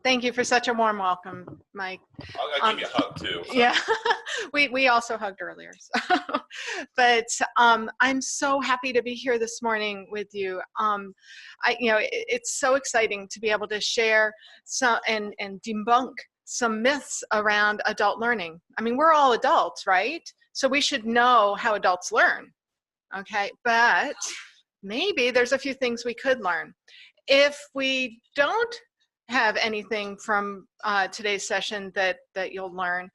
Thank you for such a warm welcome, Mike. I'll give you a hug too. So. Yeah, we also hugged earlier. So. But I'm so happy to be here this morning with you. It's so exciting to be able to share and debunk some myths around adult learning. I mean, we're all adults, right? So we should know how adults learn, okay? But maybe there's a few things we could learn. If we don't have anything from today's session that you'll learn,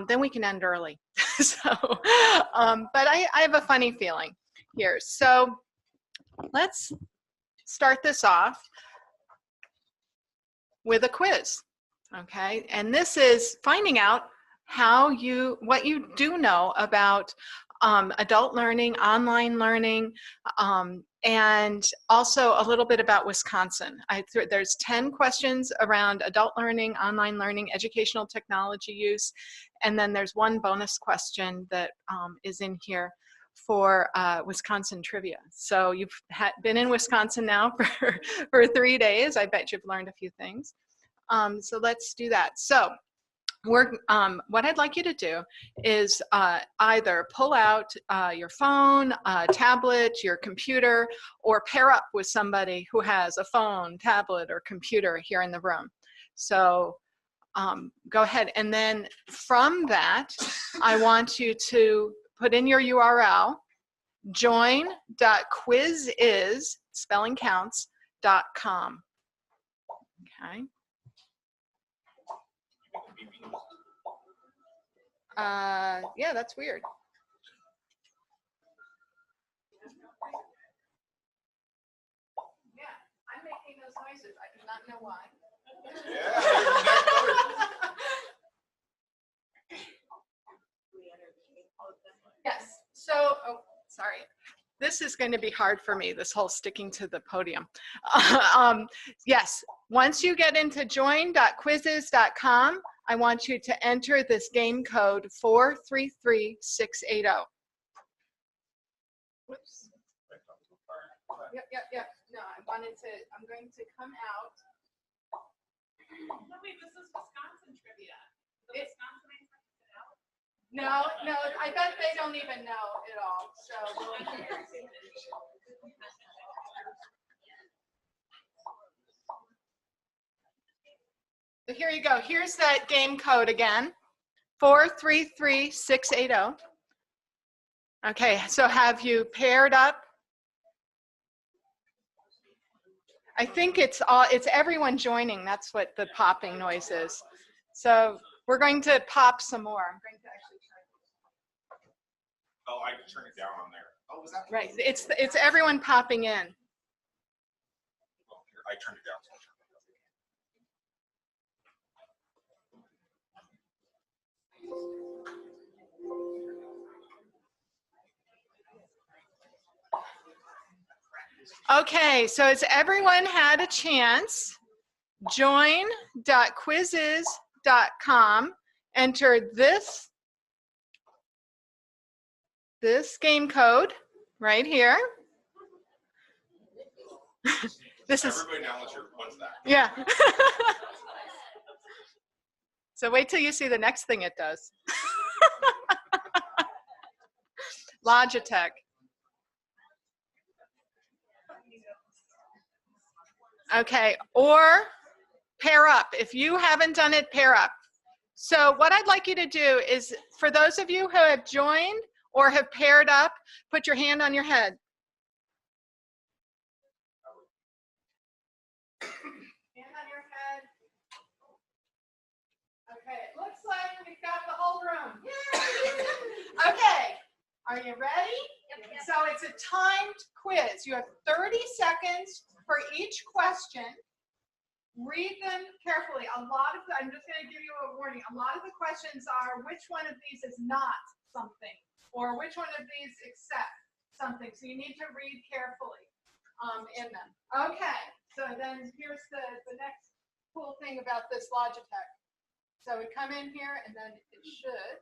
then we can end early. So, but I have a funny feeling here. So let's start this off with a quiz, okay? And this is finding out what you do know about adult learning, online learning, and also a little bit about Wisconsin. There's 10 questions around adult learning, online learning, educational technology use, and then there's one bonus question that is in here for Wisconsin trivia. So you've been in Wisconsin now for 3 days. I bet you've learned a few things. So let's do that. So what I'd like you to do is either pull out your phone, tablet, your computer, or pair up with somebody who has a phone, tablet, or computer here in the room. So go ahead, and then from that, I want you to put in your URL, join.quiziz, spelling counts.com. Okay. Yeah, that's weird. Yeah, I'm making those noises. I do not know why. Yes, so, oh, sorry. This is going to be hard for me, this whole sticking to the podium. Yes, once you get into join.quiziz.com, I want you to enter this game code 433680. Whoops. Yep. No, I'm going to come out. No, wait, this is Wisconsin trivia. The Wisconsin out? No, I bet they don't even know it all. So here you go. Here's that game code again, 433680. Okay, so have you paired up? I think it's everyone joining. That's what the popping noise is. So we're going to pop some more. I'm going to actually try. Oh, I can turn it down on there. Oh, was that? Right. It's everyone popping in. Oh, here, I turned it down. Okay, so has everyone had a chance? Join.quiziz.com. Enter this game code right here. This is everybody now knows what's that. Yeah. So wait till you see the next thing it does. Logitech. Okay, or pair up. If you haven't done it, pair up. So what I'd like you to do is, for those of you who have joined or have paired up, put your hand on your head. Hand on your head. Okay, it looks like we've got the whole room. Yay! Okay, are you ready? Yep. So it's a timed quiz. You have 30 seconds for each question. Read them carefully. I'm just going to give you a warning. A lot of the questions are, which one of these is not something? Or which one of these accept something? So you need to read carefully in them. Okay, so then here's the next cool thing about this Logitech. So we come in here and then it should.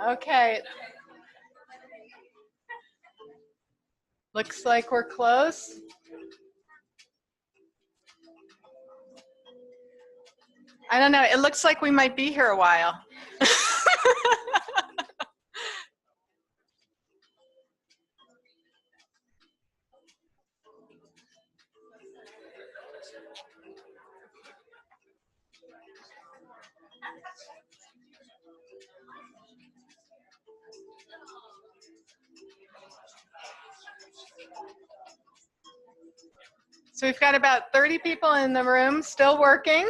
Okay. Looks like we're close. I don't know. It looks like we might be here a while. So we've got about 30 people in the room still working.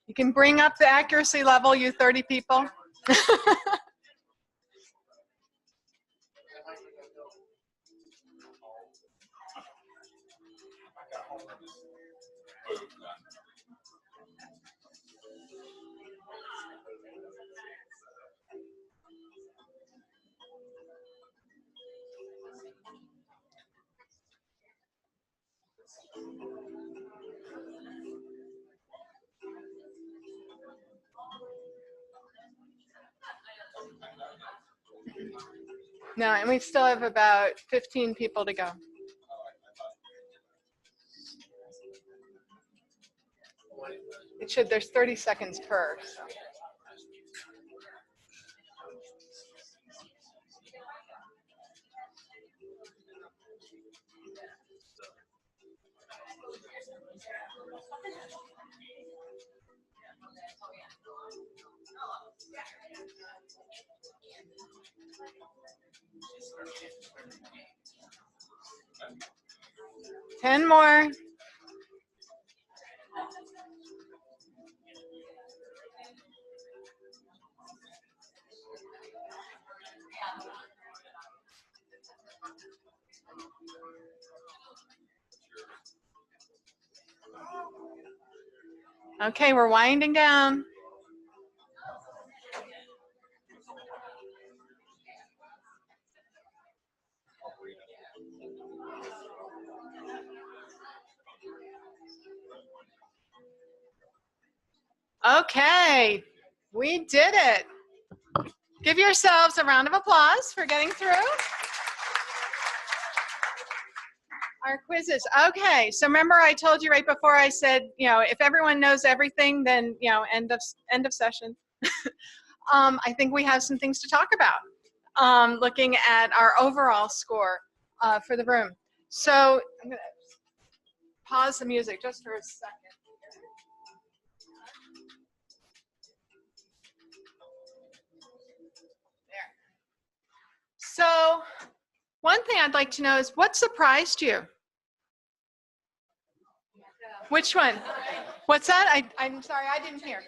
You can bring up the accuracy level, you 30 people. No, and we still have about 15 people to go. It should, there's 30 seconds per. So. Ten more. Okay, we're winding down. Okay, we did it. Give yourselves a round of applause for getting through our quizzes. Okay, so remember I told you right before I said, if everyone knows everything, then, end of session. I think we have some things to talk about, looking at our overall score for the room. So I'm going to pause the music just for a second. There. So one thing I'd like to know is what surprised you? Which one? What's that? I'm sorry, I didn't hear.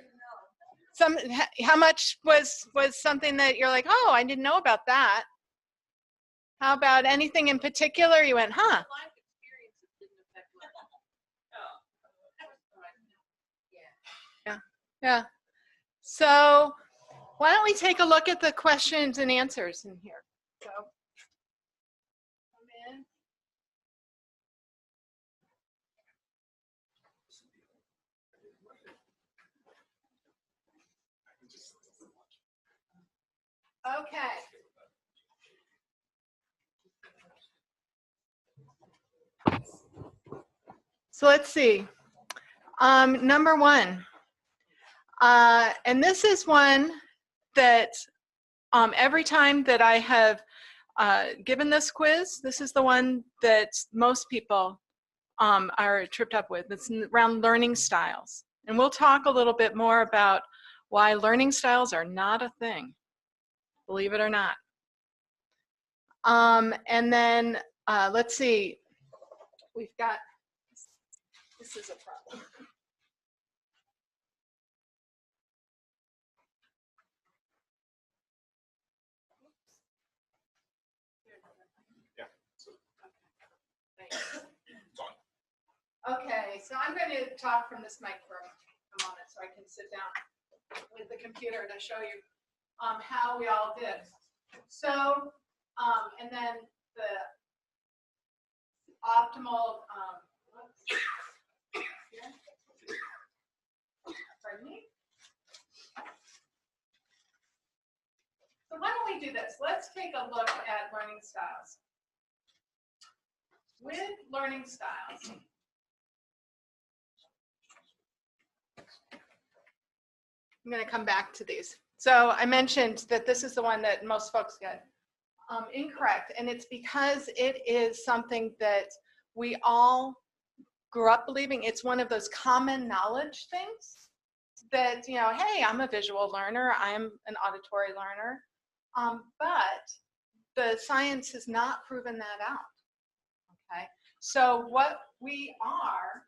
How much was something that you're like, oh, I didn't know about that? How about anything in particular you went, huh? Yeah. So why don't we take a look at the questions and answers in here? So come in. Okay. So let's see. Number one, and this is one that every time that I have given this quiz, this is the one that most people are tripped up with. It's around learning styles. And we'll talk a little bit more about why learning styles are not a thing, believe it or not. And then let's see, we've got, this is a problem. Okay, so I'm going to talk from this mic for a moment so I can sit down with the computer to show you how we all did. So, and then the optimal, pardon me. So why don't we do this? Let's take a look at learning styles. With learning styles, I'm going to come back to these. So I mentioned that this is the one that most folks get incorrect, and it's because it is something that we all grew up believing. It's one of those common knowledge things that, hey, I'm a visual learner, I'm an auditory learner, but the science has not proven that out. Okay, so what we are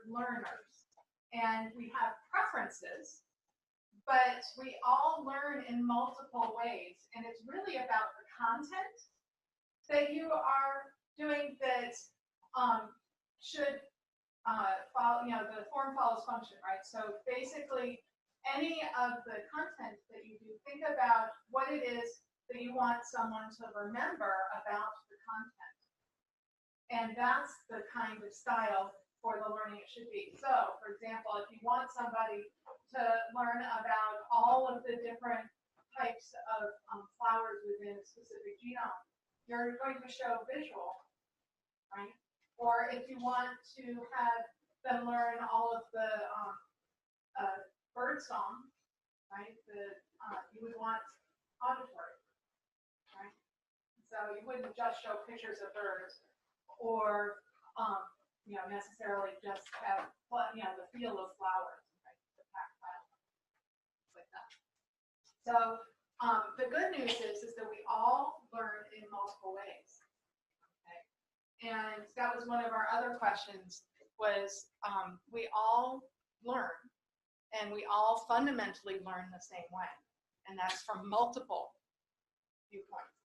learners, and we have preferences, but we all learn in multiple ways, and it's really about the content that you are doing that should follow, the form follows function, right? So basically, any of the content that you do, think about what it is that you want someone to remember about the content. And that's the kind of style for the learning it should be. So, for example, if you want somebody to learn about all of the different types of flowers within a specific genome, you're going to show visual, right? Or if you want to have them learn all of the bird song, right? You would want auditory, right? So you wouldn't just show pictures of birds, or necessarily just have the feel of flowers, right? The tactile, like that. So the good news is that we all learn in multiple ways. Okay? And that was one of our other questions, was we all learn, and we all fundamentally learn the same way, and that's from multiple viewpoints.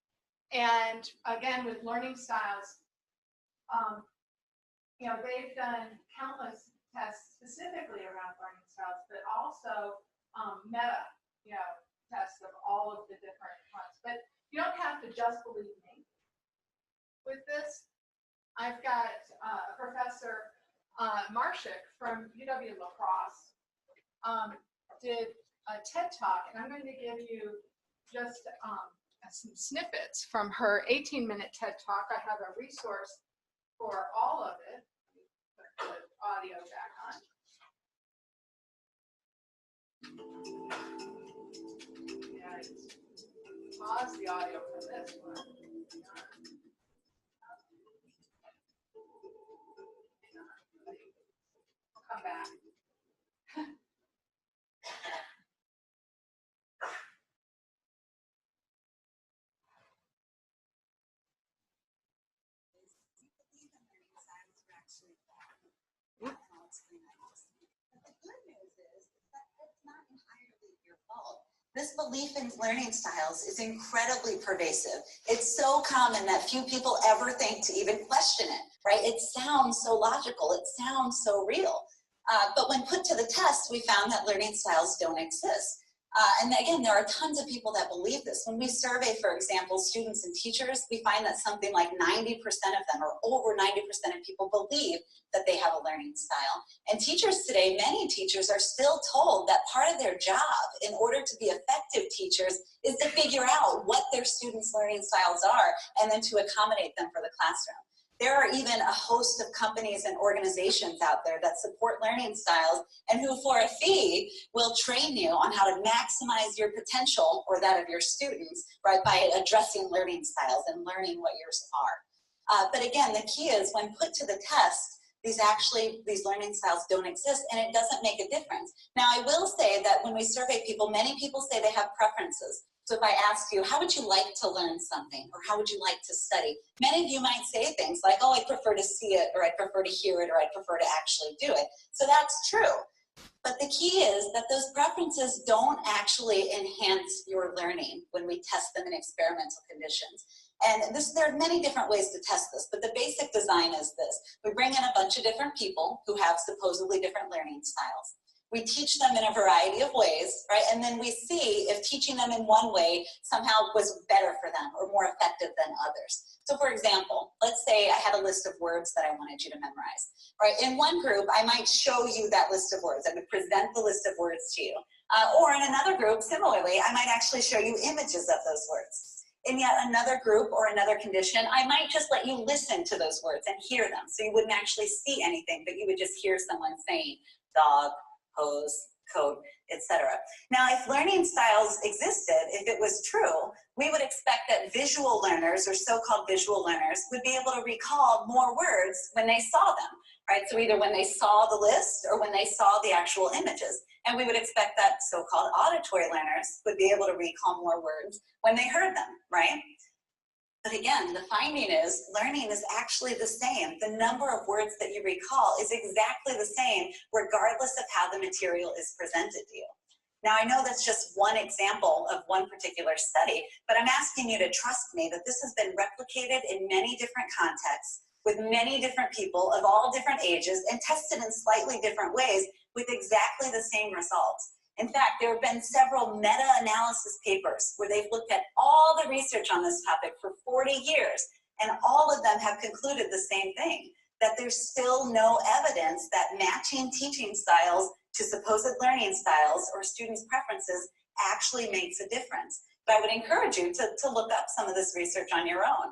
And again, with learning styles, they've done countless tests specifically around also meta, tests of all of the different ones. But you don't have to just believe me with this. I've got Professor Marshik from UW-La Crosse did a TED Talk, and I'm going to give you just some snippets from her 18-minute TED Talk. I have a resource for all of it. Put the audio back on. And pause the audio from this one. We'll come back. This belief in learning styles is incredibly pervasive. It's so common that few people ever think to even question it, right? It sounds so logical. It sounds so real. But when put to the test, we found that learning styles don't exist. And again, there are tons of people that believe this. When we survey, for example, students and teachers, we find that something like 90% of them, or over 90% of people, believe that they have a learning style. And teachers today, many teachers are still told that part of their job, in order to be effective teachers, is to figure out what their students' learning styles are and then to accommodate them for the classroom. There are even a host of companies and organizations out there that support learning styles and who, for a fee, will train you on how to maximize your potential or that of your students, right, by addressing learning styles and learning what yours are. But again, the key is when put to the test, these learning styles don't exist, and it doesn't make a difference. Now, I will say that when we survey people, many people say they have preferences. So if I ask you, how would you like to learn something, or how would you like to study? Many of you might say things like, oh, I prefer to see it, or I prefer to hear it, or I prefer to actually do it. So that's true. But the key is that those preferences don't actually enhance your learning when we test them in experimental conditions. And there are many different ways to test this, but the basic design is this. We bring in a bunch of different people who have supposedly different learning styles. We teach them in a variety of ways, right? And then we see if teaching them in one way somehow was better for them or more effective than others. So for example, let's say I had a list of words that I wanted you to memorize, right? In one group, I might show you that list of words. I would present the list of words to you. Or in another group, similarly, I might actually show you images of those words. In yet another group or another condition, I might just let you listen to those words and hear them. So you wouldn't actually see anything, but you would just hear someone saying dog, hose, coat, etc. Now, if learning styles existed, if it was true, we would expect that visual learners, or so-called visual learners, would be able to recall more words when they saw them, right? So either when they saw the list or when they saw the actual images. And we would expect that so-called auditory learners would be able to recall more words when they heard them, right? But again, the finding is learning is actually the same. The number of words that you recall is exactly the same, regardless of how the material is presented to you. Now, I know that's just one example of one particular study, but I'm asking you to trust me that this has been replicated in many different contexts, with many different people of all different ages, and tested in slightly different ways with exactly the same results. In fact, there have been several meta-analysis papers where they've looked at all the research on this topic for 40 years, and all of them have concluded the same thing, that there's still no evidence that matching teaching styles to supposed learning styles or students' preferences actually makes a difference. But I would encourage you to look up some of this research on your own,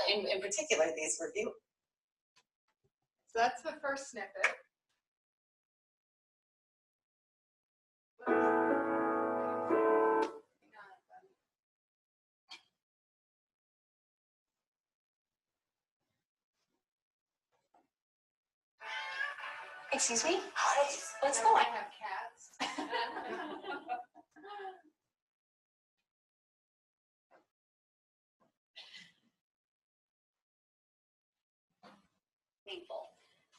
in particular these review. So that's the first snippet. Excuse me? What's I going on? have cats. Meaningful.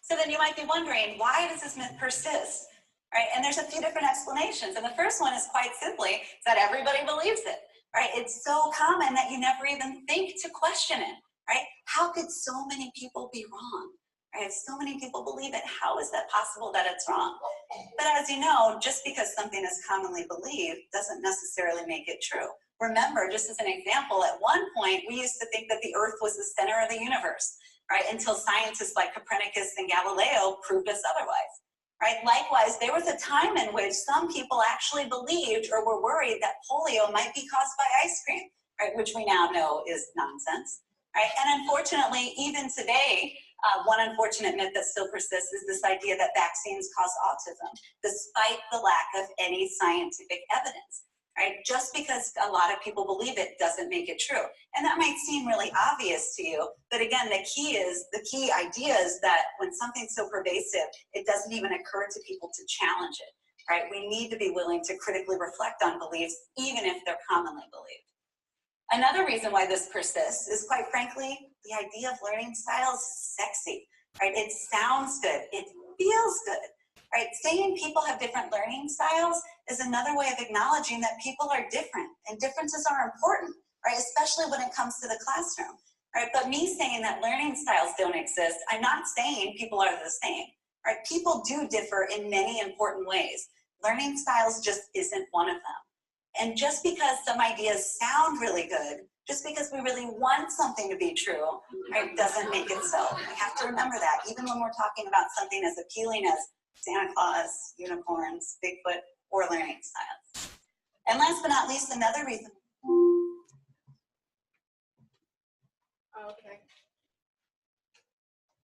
So then you might be wondering, why does this myth persist? Right? And there's a few different explanations. And the first one is quite simply that everybody believes it. Right? It's so common that you never even think to question it. Right? How could so many people be wrong? Right? If so many people believe it, how is that possible that it's wrong? But as you know, just because something is commonly believed doesn't necessarily make it true. Remember, just as an example, at one point, we used to think that the Earth was the center of the universe, right? Until scientists like Copernicus and Galileo proved us otherwise, right? Likewise, there was a time in which some people actually believed or were worried that polio might be caused by ice cream, right? Which we now know is nonsense, right? And unfortunately, even today, one unfortunate myth that still persists is this idea that vaccines cause autism, despite the lack of any scientific evidence. Right? Just because a lot of people believe it doesn't make it true. And that might seem really obvious to you, but again, the key idea is that when something's so pervasive, it doesn't even occur to people to challenge it, right? We need to be willing to critically reflect on beliefs, even if they're commonly believed. Another reason why this persists is, quite frankly, the idea of learning styles is sexy, right? It sounds good, it feels good. Right, saying people have different learning styles is another way of acknowledging that people are different and differences are important, right? Especially when it comes to the classroom, right? But me saying that learning styles don't exist, I'm not saying people are the same, right? People do differ in many important ways. Learning styles just isn't one of them. And just because some ideas sound really good, just because we really want something to be true, right, doesn't make it so. We have to remember that, even when we're talking about something as appealing as Santa Claus, unicorns, Bigfoot, or learning styles. And last but not least, another reason. Okay.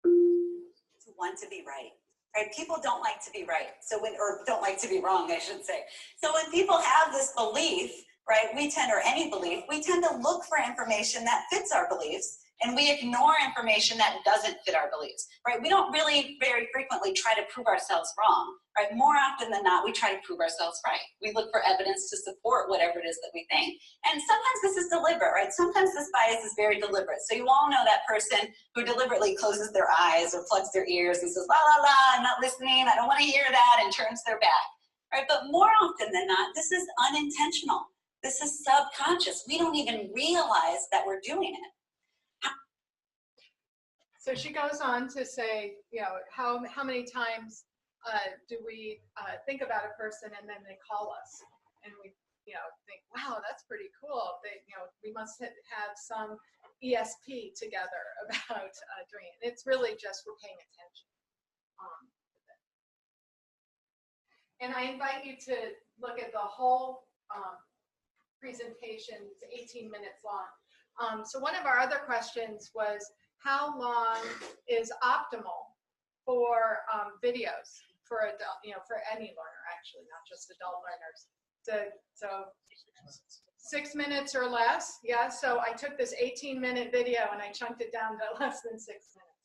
To want to be right. Right? People don't like to be right. Or don't like to be wrong, I should say. So when people have this belief, right, or any belief, we tend to look for information that fits our beliefs, and we ignore information that doesn't fit our beliefs, right? We don't really very frequently try to prove ourselves wrong, right? More often than not, we try to prove ourselves right. We look for evidence to support whatever it is that we think. And sometimes this is deliberate, right? Sometimes this bias is very deliberate. So you all know that person who deliberately closes their eyes or plugs their ears and says, la, la, la, I'm not listening, I don't want to hear that, and turns their back, right? But more often than not, this is unintentional. This is subconscious. We don't even realize that we're doing it. So she goes on to say, you know, how many times do we think about a person and then they call us and we, you know, think, wow, that's pretty cool. They, you know, we must have some ESP together about doing it. It's really just we're paying attention. And I invite you to look at the whole presentation. It's 18 minutes long. So one of our other questions was, how long is optimal for videos for adult, you know, for any learner, actually, not just adult learners. So 6 minutes or less. Yeah, so I took this 18-minute video and I chunked it down to less than 6 minutes.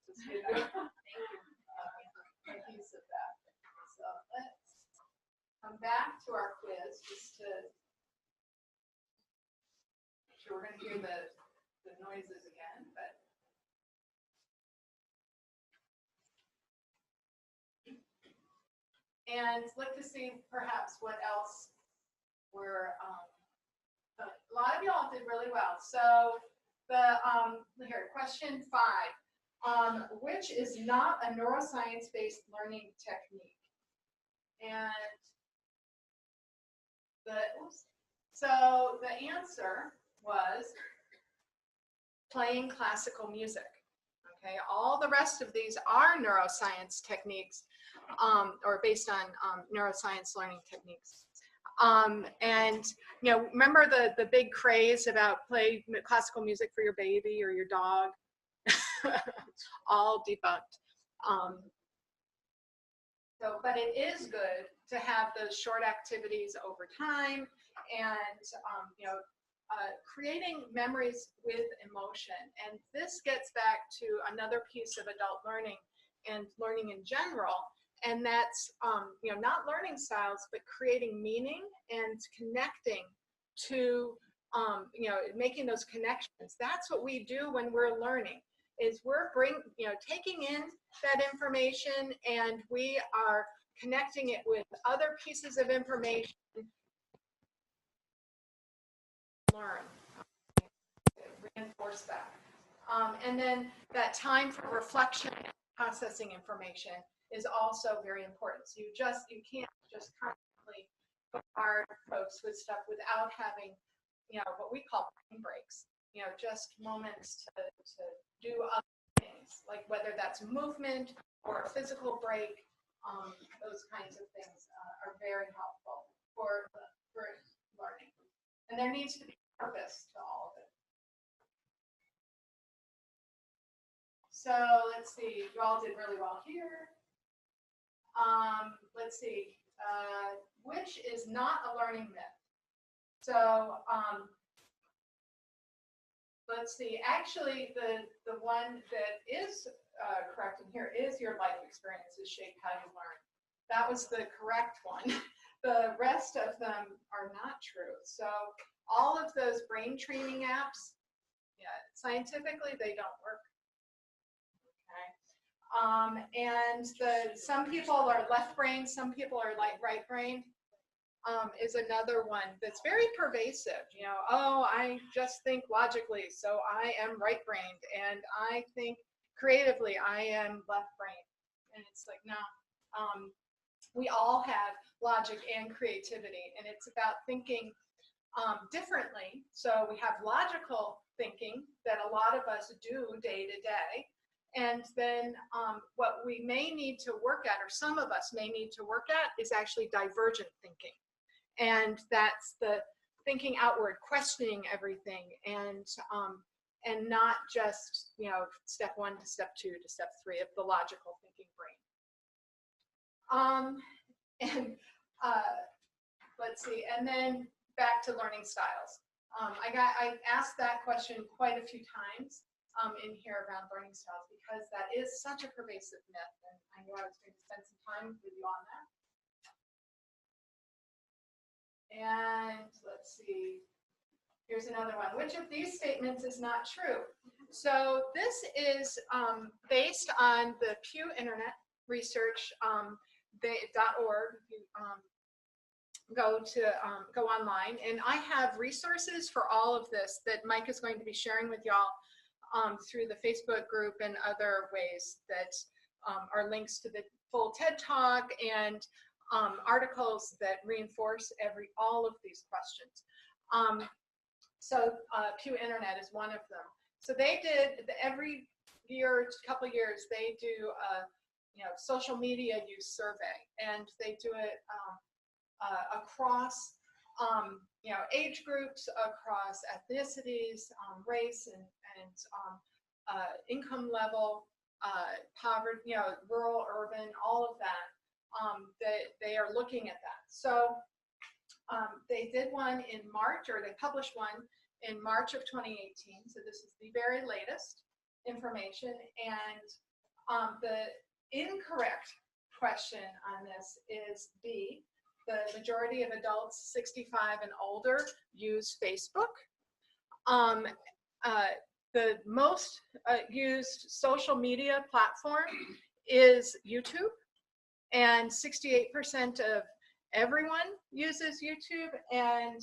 Just give you a piece of that. So let's come back to our quiz just to make sure we're going to hear the noises again, but and look to see perhaps what else were. A lot of y'all did really well. So here, question 5. Which is not a neuroscience-based learning technique? And so the answer was playing classical music. Okay, all the rest of these are neuroscience techniques, or based on neuroscience learning techniques. And you know, remember the big craze about play classical music for your baby or your dog? All debunked. But it is good to have those short activities over time, and you know, creating memories with emotion. And this gets back to another piece of adult learning and learning in general, and that's you know, not learning styles, but creating meaning and connecting to you know, making those connections. That's what we do when we're learning, is we're you know, taking in that information and we are connecting it with other pieces of information. Learn, reinforce that. And then that time for reflection and processing information is also very important. So you can't just constantly bombard folks with stuff without having, what we call brain breaks, just moments to do other things, like whether that's movement or a physical break. Those kinds of things are very helpful for learning. And there needs to be purpose to all of it. So let's see, you all did really well here. Let's see, which is not a learning myth. So let's see, actually the one that is correct in here is your life experiences shape how you learn. That was the correct one. The rest of them are not true. So all of those brain training apps, scientifically they don't work. And some people are left brain, some people are right brain, is another one that's very pervasive. Oh, I just think logically, so I am right brained, and I think creatively, I am left brained. And it's like, no, we all have logic and creativity, and it's about thinking differently. So we have logical thinking that a lot of us do day to day. And then what we may need to work at, or some of us may need to work at, is actually divergent thinking. And that's the thinking outward, questioning everything, and not just, step 1 to step 2 to step 3 of the logical thinking brain. Let's see, and then back to learning styles. I asked that question quite a few times in here around learning styles, because that is such a pervasive myth, and I knew I was going to spend some time with you on that. And let's see, here's another one. Which of these statements is not true? So this is based on the Pew Internet Research, .org. If you go online, and I have resources for all of this that Mike is going to be sharing with y'all through the Facebook group and other ways that are links to the full TED Talk and articles that reinforce all of these questions. So Pew Internet is one of them. So they did every year, couple of years, they do a social media use survey, and they do it across age groups, across ethnicities, race, and income level, poverty, rural, urban, all of that. They are looking at that. So they did one in March, or they published one in March of 2018. So this is the very latest information. And the incorrect question on this is B. The majority of adults 65 and older use Facebook. The most used social media platform is YouTube, and 68% of everyone uses YouTube, and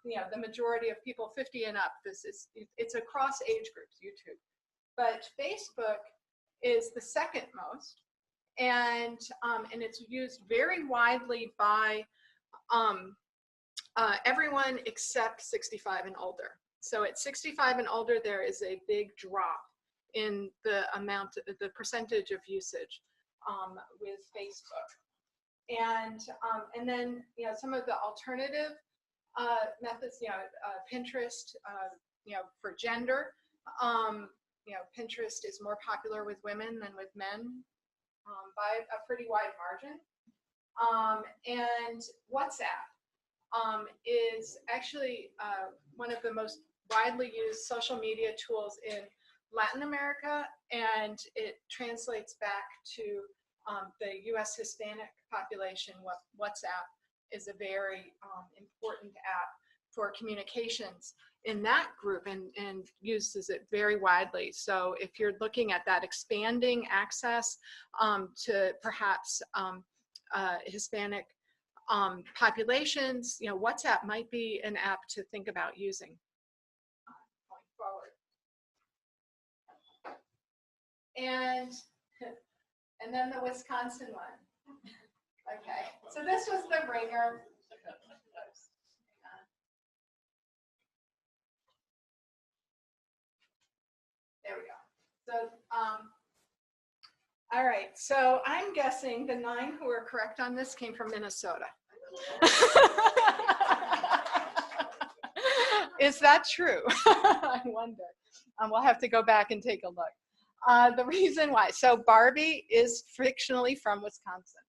the majority of people 50 and up. It's across age groups, YouTube, but Facebook is the second most, and it's used very widely by everyone except 65 and older. So at 65 and older, there is a big drop in the percentage of usage with Facebook. And then some of the alternative methods, Pinterest, for gender. Pinterest is more popular with women than with men by a pretty wide margin. And WhatsApp is actually one of the most widely used social media tools in Latin America, and it translates back to the US Hispanic population. WhatsApp is a very important app for communications in that group, and uses it very widely. So if you're looking at that expanding access to perhaps Hispanic populations, WhatsApp might be an app to think about using going forward. And and then the Wisconsin one. Okay, so this was the ringer. There we go. So, all right, so I'm guessing the 9 who are correct on this came from Minnesota. Is that true? I wonder. We'll have to go back and take a look. The reason why, so Barbie is fictionally from Wisconsin.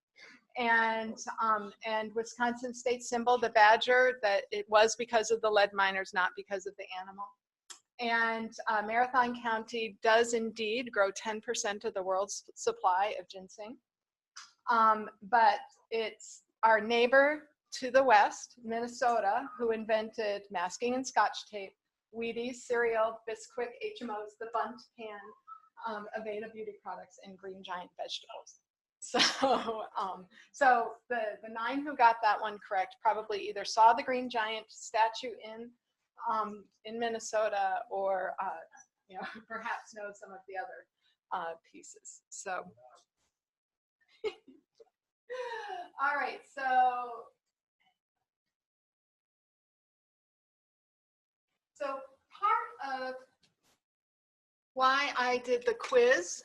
And Wisconsin state symbol, the badger, that it was because of the lead miners, not because of the animal. And Marathon County does indeed grow 10% of the world's supply of ginseng. But it's our neighbor to the west, Minnesota, who invented masking and Scotch tape, Wheaties, cereal, Bisquick, HMOs, the Bundt pan, Aveda beauty products, and Green Giant vegetables. So the 9 who got that one correct probably either saw the Green Giant statue in Minnesota, or perhaps know some of the other pieces. So, all right. So part of why I did the quiz.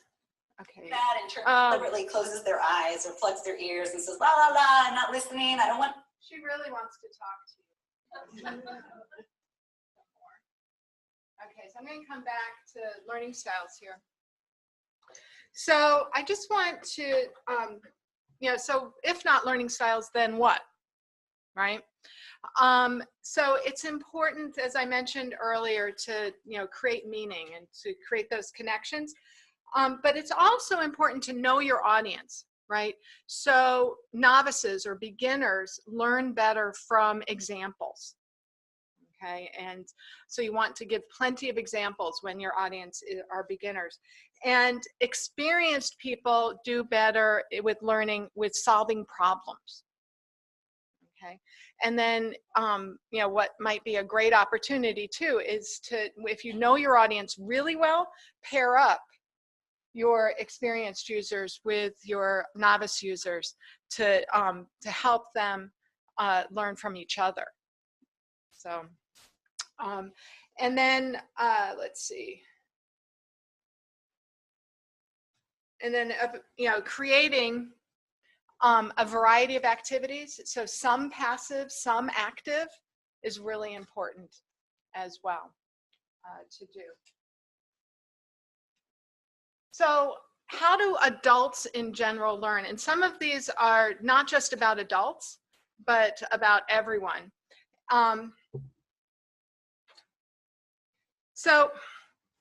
Okay. That in turn deliberately closes their eyes or plugs their ears and says, la la la, I'm not listening. I don't want. She really wants to talk to you. Okay, so I'm going to come back to learning styles here. So I just want to, so if not learning styles, then what, right? So it's important, as I mentioned earlier, to, create meaning and to create those connections. But it's also important to know your audience, right? So novices or beginners learn better from examples. Okay, and so you want to give plenty of examples when your audience are beginners. And experienced people do better with learning, with solving problems. Okay, and then what might be a great opportunity too is to, if you know your audience really well, pair up your experienced users with your novice users to help them learn from each other. So. And then let's see. And then creating a variety of activities. So some passive, some active is really important as well to do. So how do adults in general learn? And some of these are not just about adults, but about everyone. So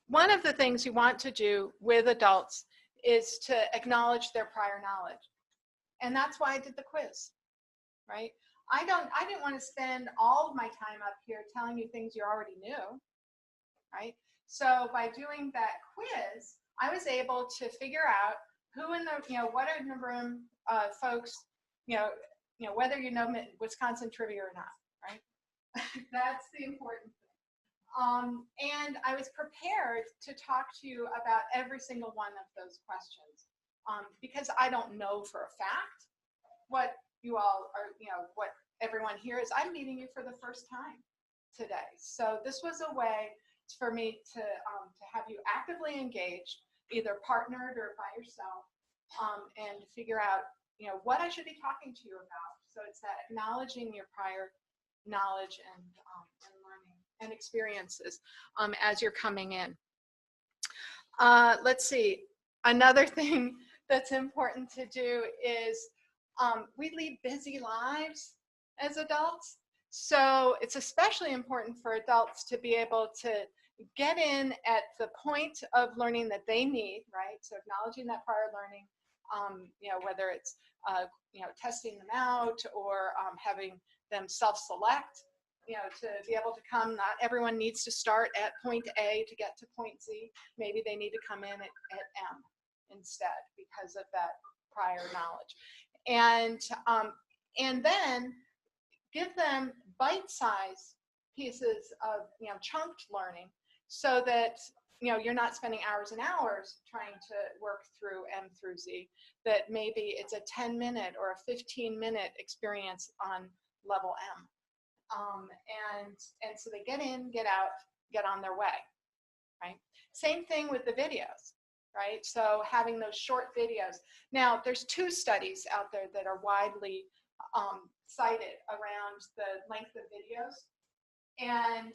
one of the things you want to do with adults is to acknowledge their prior knowledge. And that's why I did the quiz, right? I didn't want to spend all of my time up here telling you things you already knew, right? So by doing that quiz, I was able to figure out who in the, what are in the room, folks, whether you know Wisconsin trivia or not, right? That's the important thing. And I was prepared to talk to you about every single one of those questions because I don't know for a fact what you all are, what everyone here is. I'm meeting you for the first time today. So this was a way for me to have you actively engaged, either partnered or by yourself, and figure out, what I should be talking to you about. So it's that acknowledging your prior knowledge and learning and experiences as you're coming in. Let's see, another thing that's important to do is we lead busy lives as adults. So it's especially important for adults to be able to get in at the point of learning that they need, right? So acknowledging that prior learning, whether it's, testing them out or having them self-select, to be able to come. Not everyone needs to start at point A to get to point Z. Maybe they need to come in at M instead because of that prior knowledge. And then give them bite-sized pieces of, chunked learning so that you know, you're not spending hours and hours trying to work through M through Z, that maybe it's a 10-minute or a 15-minute experience on level M. And so they get in, get out, get on their way, right? Same thing with the videos, right? So having those short videos. Now, there's 2 studies out there that are widely cited around the length of videos. And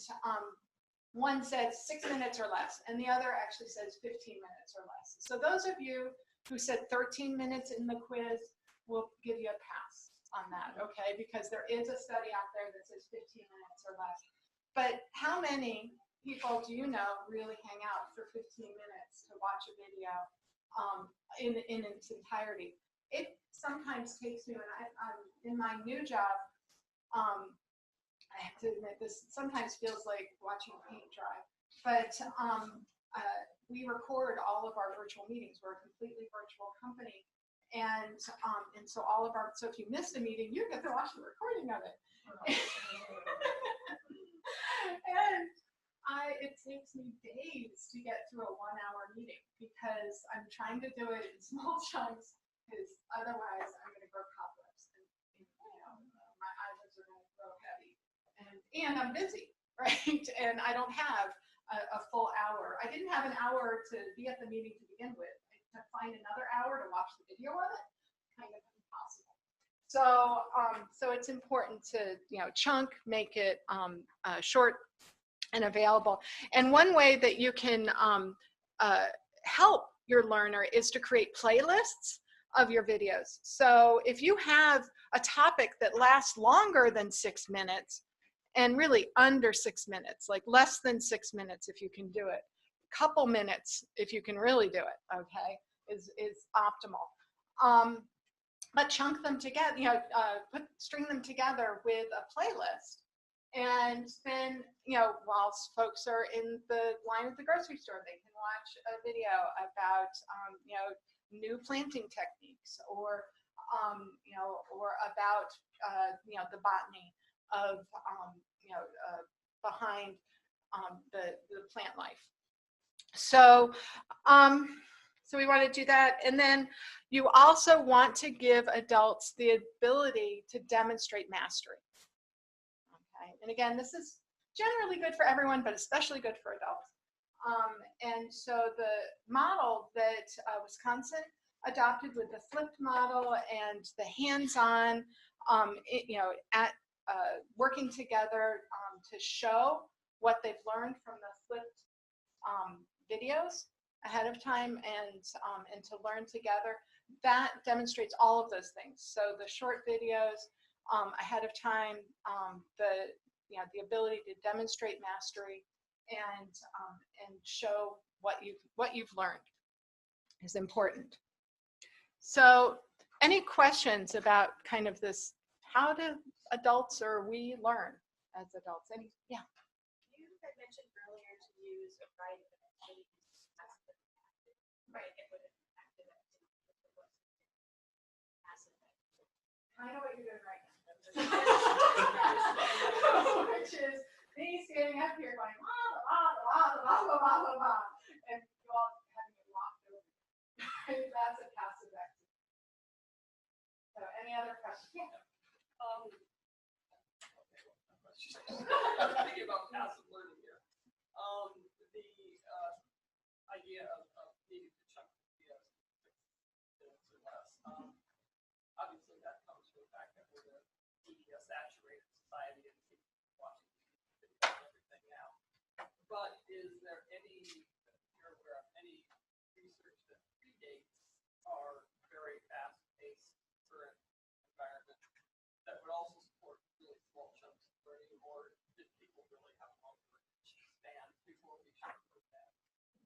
one says 6 minutes or less, and the other actually says 15 minutes or less. So those of you who said 13 minutes in the quiz, we'll give you a pass on that, okay? Because there is a study out there that says 15 minutes or less. But how many people do you know really hang out for 15 minutes to watch a video in its entirety? It sometimes takes me, when I'm in my new job, I have to admit, this sometimes feels like watching paint dry, but we record all of our virtual meetings. We're a completely virtual company. And so all of our, so if you missed a meeting, you get to watch the recording of it. And it takes me days to get through a 1-hour meeting because I'm trying to do it in small chunks, because otherwise I'm going to grow cobwebs and you know, my eyelids are going to grow heavy. And I'm busy, right? And I don't have a full hour. I didn't have an hour to be at the meeting to begin with. To find another hour to watch the video of it, kind of impossible. So it's important to, you know, chunk, make it short and available. And one way that you can help your learner is to create playlists of your videos. So if you have a topic that lasts longer than 6 minutes, and really under 6 minutes, like less than 6 minutes if you can do it, couple minutes if you can really do it, okay, is optimal. But chunk them together, you know, string them together with a playlist. And then, you know, whilst folks are in the line at the grocery store, they can watch a video about, you know, new planting techniques, or, you know, or about, you know, the botany of, you know, behind the plant life. So, so we want to do that. And then you also want to give adults the ability to demonstrate mastery. Okay. And again, this is generally good for everyone, but especially good for adults. And so the model that Wisconsin adopted with the flipped model and the hands-on, you know, at working together to show what they've learned from the flipped videos ahead of time, and to learn together, that demonstrates all of those things. So the short videos ahead of time, the ability to demonstrate mastery and show what you've learned is important. So any questions about kind of this, how do adults or we learn as adults? Any? Yeah. You had mentioned earlier to use a variety of activities as the active, right? It would have active activity if it wasn't passive activity. I know what you're doing right now. Which is me standing up here going, blah, blah, blah, blah, blah, blah, blah, blah, and you all having it locked over. That's a passive activity. So any other questions? Yeah. Thinking about passive learning here. The idea of needing to chunk videos or less. Obviously, that comes from the fact that we're in a media saturated society and people watching videos and everything now. But is there any, you're aware of any research that predates our very fast-paced current environment that would also support really small chunks of learning, or did people really have longer attention spans before we should put that?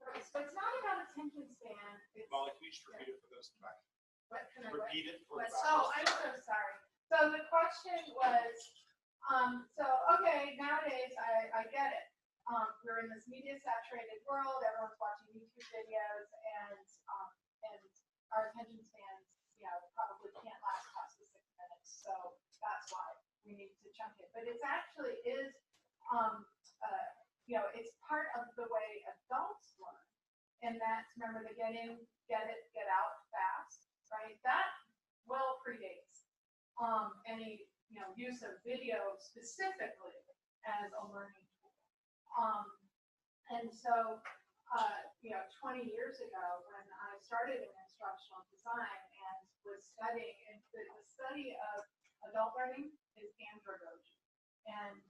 Right, so it's not about attention span. It's, Molly, can you just repeat it for those in the back? what can I Repeat it for the back. Oh, I'm so sorry. So the question was, so okay, nowadays I get it. We're in this media saturated world. Everyone's watching YouTube videos, and our attention spans, you know, probably can't last past the 6 minutes. So that's why we need to chunk it. But it's actually is, you know, it's part of the way adults learn. that's, remember the get in, get it, get out fast, right? That well predates any use of video specifically as a learning tool. And so 20 years ago when I started in instructional design and was studying, and the study of adult learning is andragogy, and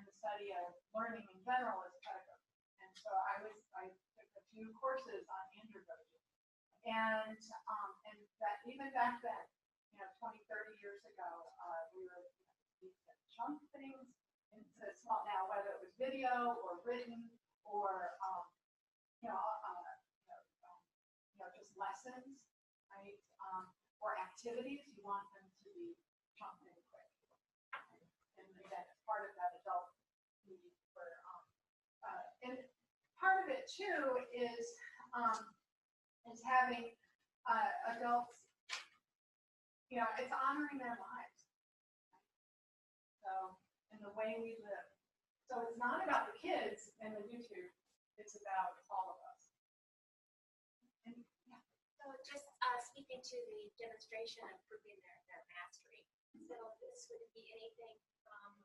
the study of learning in general is pedagogy. And so I took a few courses on andragogy, and that even back then, 20, 30 years ago, we were chunk things into small. Now, whether it was video or written or just lessons, right? Or activities, you want them to be chunked in quick. And again, it's part of that adult need for, and part of it too is having adults, it's honoring their lives. So, in the way we live. So it's not about the kids and the YouTube, it's about all of us. And, yeah. So just speaking to the demonstration of proving their mastery. So this would be anything from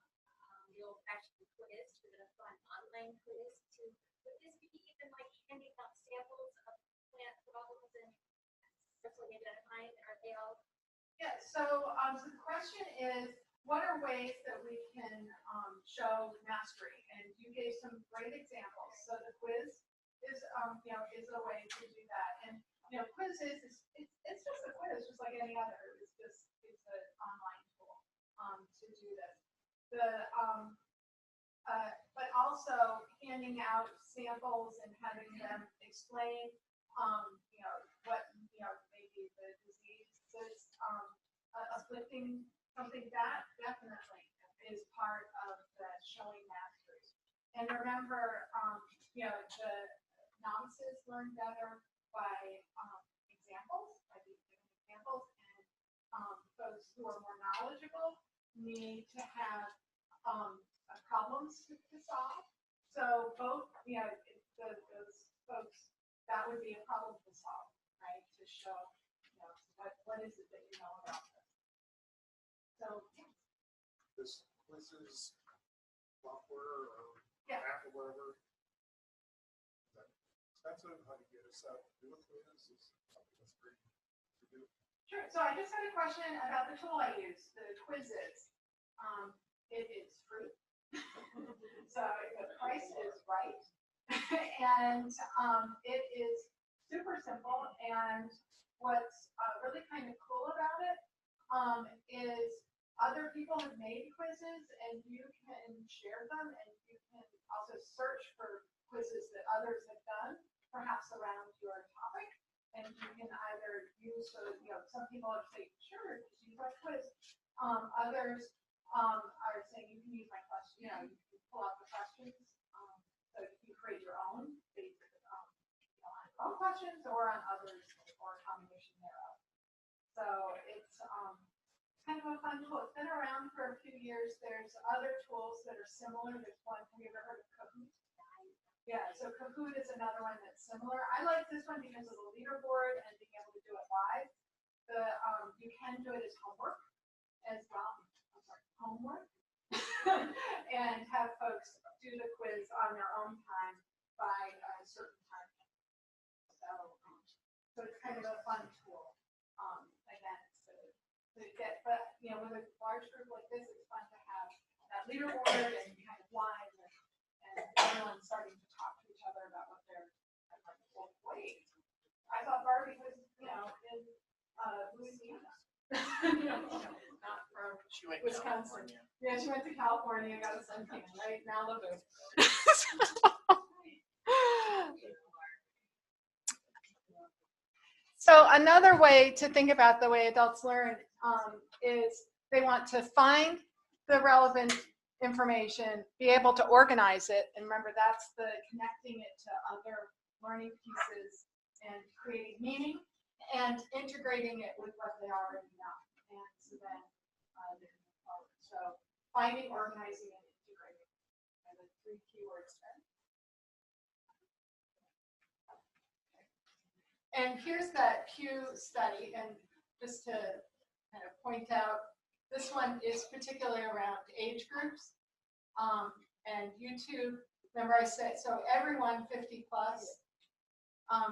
the old-fashioned quiz to the fun online quiz to, would this be even like handing out samples of plant problems and successfully identifying, are they all? Yeah, so the question is, what are ways that we can show mastery? And you gave some great examples. So the quiz is a way to do that. And quiz it's just a quiz, just like any other. It's an online tool to do this. But also handing out samples and having them explain, what maybe the disease is afflicting. Something that definitely is part of the showing mastery. And remember, the novices learn better by examples, by being given examples, and folks who are more knowledgeable need to have problems to solve. So both, those folks, that would be a problem to solve, right? To show, what is it that you know about this. So, this quizzes software or yeah. app or whatever. Is that expensive? How do you get us out to do a quiz? Is something that's free to do? Sure. So I just had a question about the tool I use, the quizzes. It is free. So the price is right. And it is super simple. And what's really kind of cool about it is other people have made quizzes and you can share them, and you can also search for quizzes that others have done, perhaps around your topic. And you can either use some people are saying, sure, just use my quiz. Others are saying you can use my question, you can pull out the questions. So you can create your own based on your own questions or on others or a combination thereof. So it's kind of a fun tool. It's been around for a few years. There's other tools that are similar. There's one, have you ever heard of Kahoot? Yeah, so Kahoot is another one that's similar. I like this one because of the leaderboard and being able to do it live. You can do it as homework as well. I'm sorry, homework. And have folks do the quiz on their own time by a certain time. So it's kind of a fun tool. Again, to get, but with a large group like this, it's fun to have that leaderboard and kind of live and everyone starting to talk to each other about what they're like. Well, wait, I thought Barbie was in Louisiana. Not from Wisconsin. Yeah, she went to California, got a suntan, right? Malibu. So another way to think about the way adults learn is they want to find the relevant information, be able to organize it, and remember that's the connecting it to other learning pieces and creating meaning and integrating it with what they already know. And so then they can move forward. So finding, organizing, and integrating are the three keywords there. And here's that Pew study, and just to kind of point out, this one is particularly around age groups. And YouTube, remember I said, so everyone 50 plus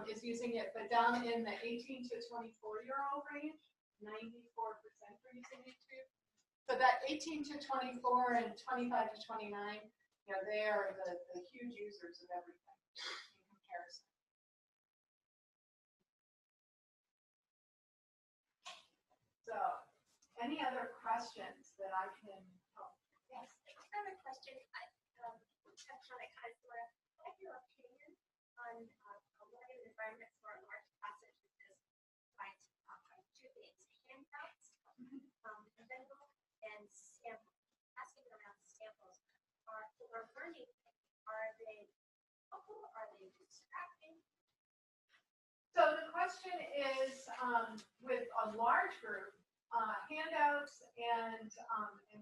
is using it, but down in the 18 to 24-year-old range, 94% are using YouTube. So that 18 to 24 and 25 to 29, you know, they are the huge users of everything in comparison. So, any other questions that I can help? Yes. I have a question. I touched on it kind of sort of. What are your opinion on a learning environment for a large passage of this science? Two things: handouts, available, and samples. Asking around samples. Are learning? Are they helpful? Are they distracting? So the question is, with a large group, handouts and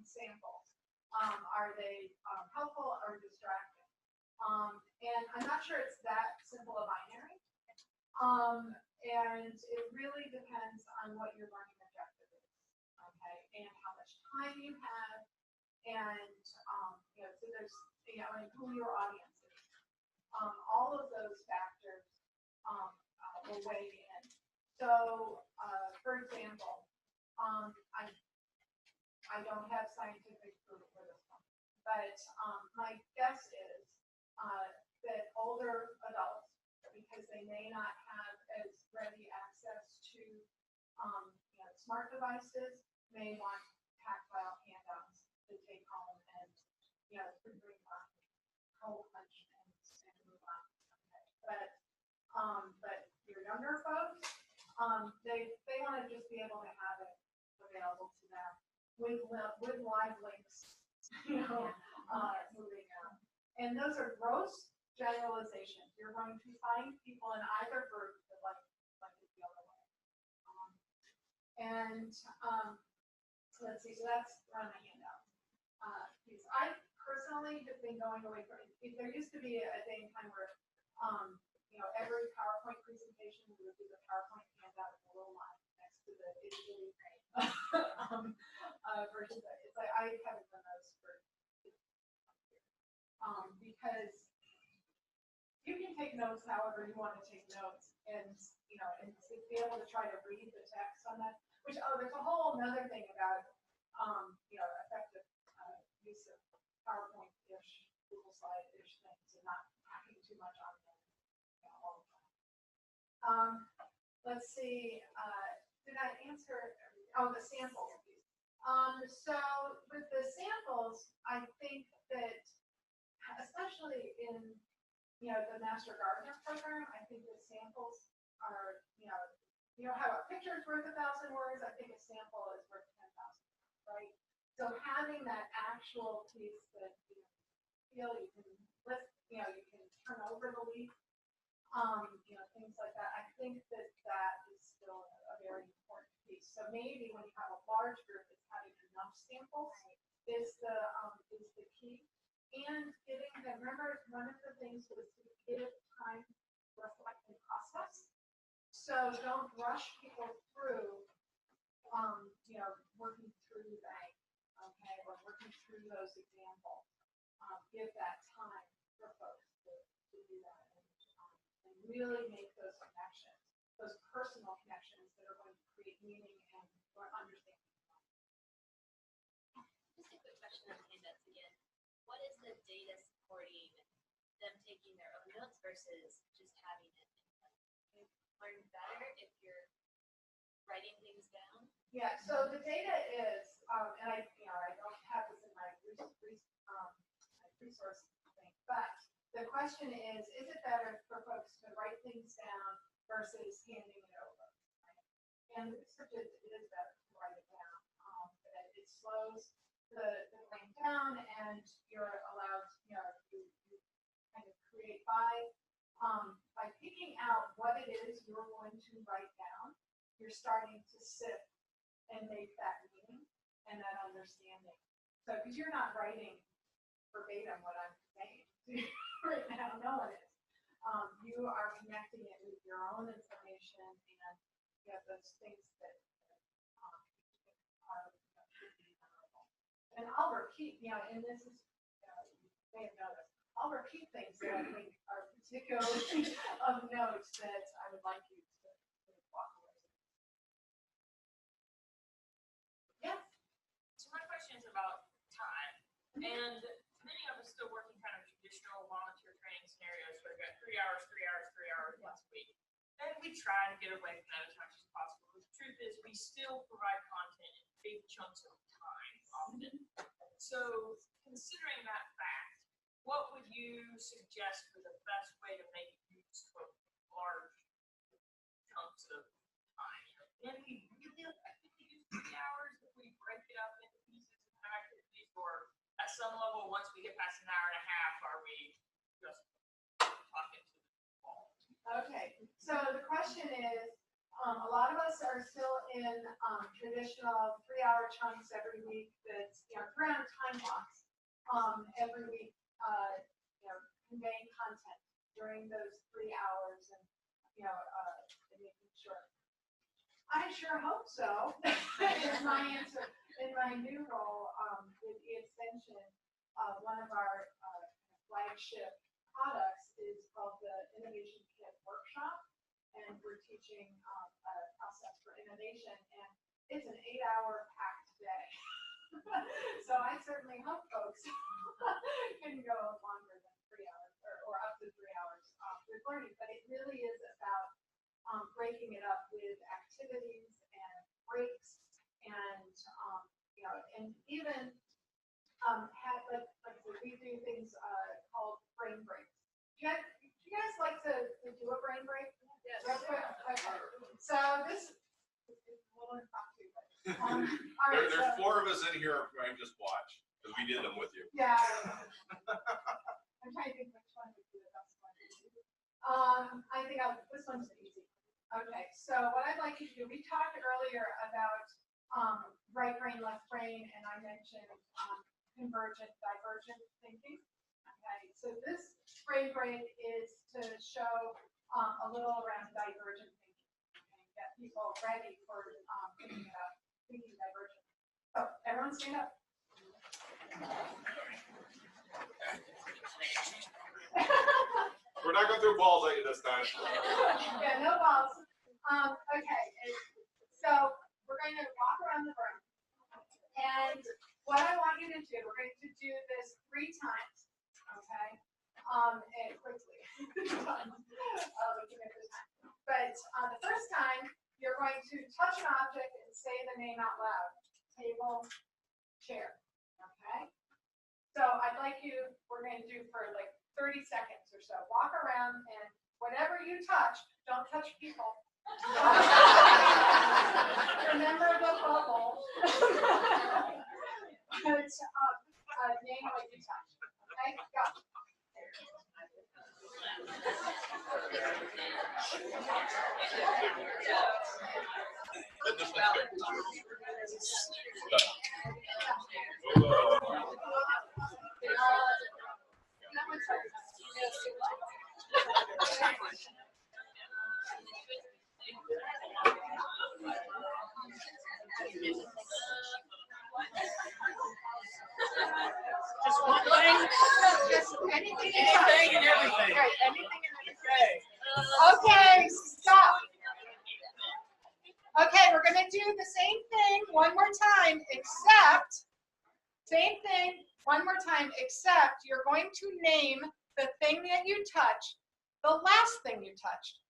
samples, are they helpful or distracting? And I'm not sure it's that simple a binary. And it really depends on what your learning objective is, okay, and how much time you have, and you know, so there's, you know, and who your audience is. All of those factors will weigh in. So, for example, I don't have scientific proof for this one, but my guess is that older adults, because they may not have as ready access to you know, smart devices, may want tactile handouts to take home and, you know, to bring back cold punch and move on. Okay. But your younger folks, they want to just be able to have it available to them with live links, you know, moving on. And those are gross generalizations. You're going to find people in either group that like it the other way. Let's see, so that's run a handout piece. I personally have been going away from it. There used to be a day and time where you know, every PowerPoint presentation we would do the PowerPoint handout with a little line next to the itty bitty version. It's like I haven't done those for because you can take notes however you want to take notes, and you know, and to be able to try to read the text on that. Which there's a whole other thing about you know, effective use of PowerPoint-ish, Google Slide-ish things, and not packing too much on them. Let's see, did I answer? Oh, the samples piece. So with the samples, I think that, especially in, you know, the Master Gardener program, I think the samples are, you know how a picture is worth 1,000 words. I think a sample is worth 10,000, right? So having that actual piece that you feel you can lift, you know, you can turn over the leaf. You know, things like that. I think that is still a very important piece. So maybe when you have a large group, it's having enough samples is the key. And getting them, remember, one of the things was to give time to reflect and process. So don't rush people through, you know, working through that, okay, or working through those examples. Give that time for folks to do that. And really make those connections, those personal connections that are going to create meaning and understanding. Just a quick question on handouts again. What is the data supporting them taking their own notes versus just having it? Can you learn better if you're writing things down? Yeah. So the data is, and I don't have this in my resource thing, but the question is it better for folks to write things down versus handing it over? Right? And the research is it is better to write it down. That it slows the brain down, and you're allowed, you know, you kind of create by picking out what it is you're going to write down. You're starting to sift and make that meaning and that understanding. So because you're not writing verbatim what I'm saying right now, no one is. you are connecting it with your own information, and you have those things that are memorable. And I'll repeat, and this is, you may have noticed, I'll repeat things that I think are particularly of note that I would like you to walk away with. Yes? So my question is about time, and many of us still work in kind of traditional volunteer training scenarios where we've got 3 hours, 3 hours, 3 hours once a week. And we try to get away from that as much as possible. But the truth is we still provide content in big chunks of time often. So considering that fact, what would you suggest for the best way to make use of large chunks of time? Can we really effectively use 3 hours if we break it up into pieces and activities, or at some level, once we get past an hour and a half, are we just talking to the wall? Okay, so the question is, a lot of us are still in traditional 3-hour chunks every week that's, 3-hour time blocks every week, conveying content during those 3 hours and, and making sure. I sure hope so. Is my answer. In my new role with the extension, one of our flagship products is called the Innovation Kit Workshop, and we're teaching a process for innovation, and it's an 8-hour packed day. So I certainly hope folks can go longer than 3 hours or up to 3 hours with learning, but it really is about breaking it up with activities and breaks, and and even have like we do things called brain breaks. Do you guys like to do a brain break? Yes. Okay. So this is a little impromptu, but all right, There's 4 of us in here who just watch because we did them with you. yeah. I'm trying to think which one would be the best one. I think this one's easy. Okay, so what I'd like you to do, we talked earlier about right brain, left brain, and I mentioned convergent, divergent thinking. Okay, so this brain break is to show a little around divergent thinking, and get people ready for thinking divergent. So everyone stand up. We're not going to throw balls at you this time. Yeah, no balls. Okay, so we're going to walk around the room, and what I want you to do, we're going to do this 3 times, okay? And quickly. Looking at the time. But the first time, you're going to touch an object and say the name out loud. Table, chair, okay? So I'd like you, we're going to do for like 30 seconds or so. Walk around, and whatever you touch, don't touch people. Remember the bubble. But name what you touch. Okay, go. Just one thing? Just anything Anything and everything. Right, anything and everything. Okay, stop. Okay, we're going to do the same thing one more time, except, same thing one more time, except you're going to name the thing that you touched, the last thing you touched.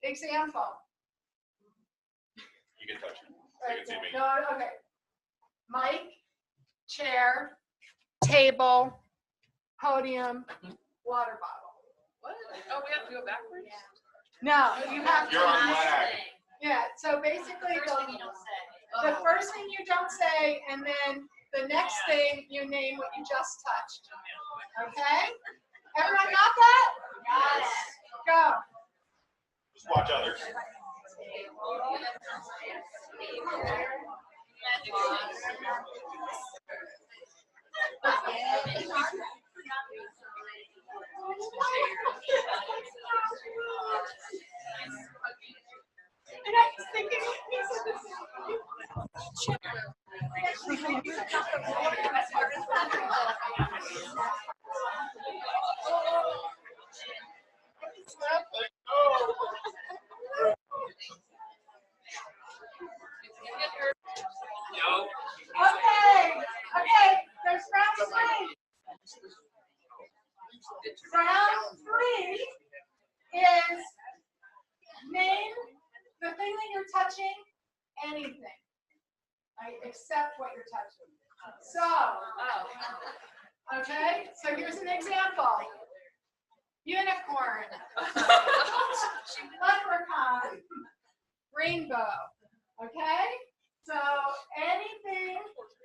Example. You can touch it. Right, You can see me. no, okay. Mic, chair, table, podium, water bottle. What? Oh, we have to go backwards? No, you have You're on to. lag. Yeah, so basically the first thing you don't say, and then the next thing you name what you just touched. Okay? Everyone got that? Yes. Go. Just watch others. Okay, there's round three. Round three is name the thing that you're touching, anything, right, except what you're touching. So, okay, so here's an example. Unicorn, leprechaun, rainbow, okay? So anything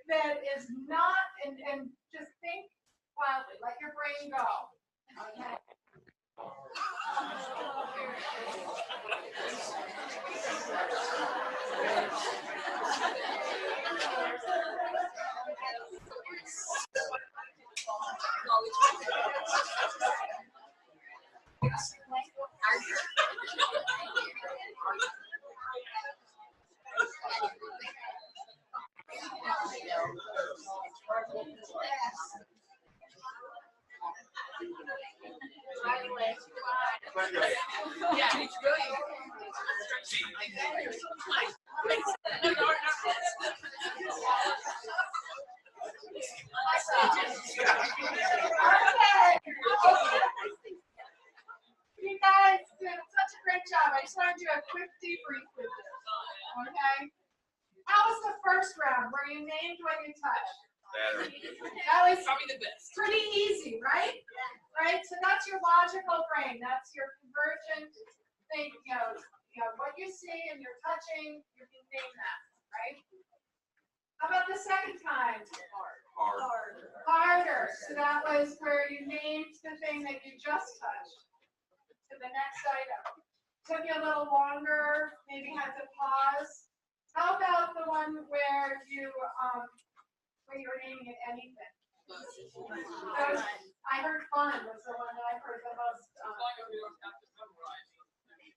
that is not, and just think wildly, let your brain go, okay? You guys did such a great job. I just want to do a quick debrief with this. Okay? How was the first round where you named what you touched? That was Probably the best. pretty easy, right? Right? So that's your logical brain. That's your convergent thing. You know what you see and you're touching, you can name that, right? How about the second time? Harder. So that was where you named the thing that you just touched to the next item. Took you a little longer, maybe had to pause. How about the one where you were naming it anything? I heard fun was the one that I heard the most.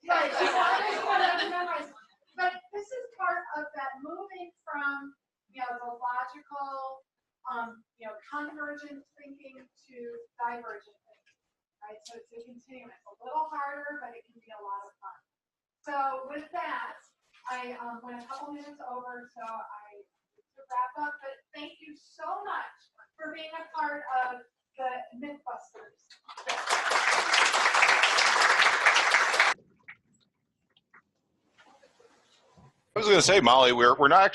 Right, so I just want to memorize. But this is part of that moving from the logical, convergent thinking to divergent thinking. Right, so it's a continuum. It's a little harder, but it can be a lot of fun. So with that, I went a couple minutes over, so I need to wrap up. But thank you so much for being a part of the Mythbusters. I was going to say, Molly, we're not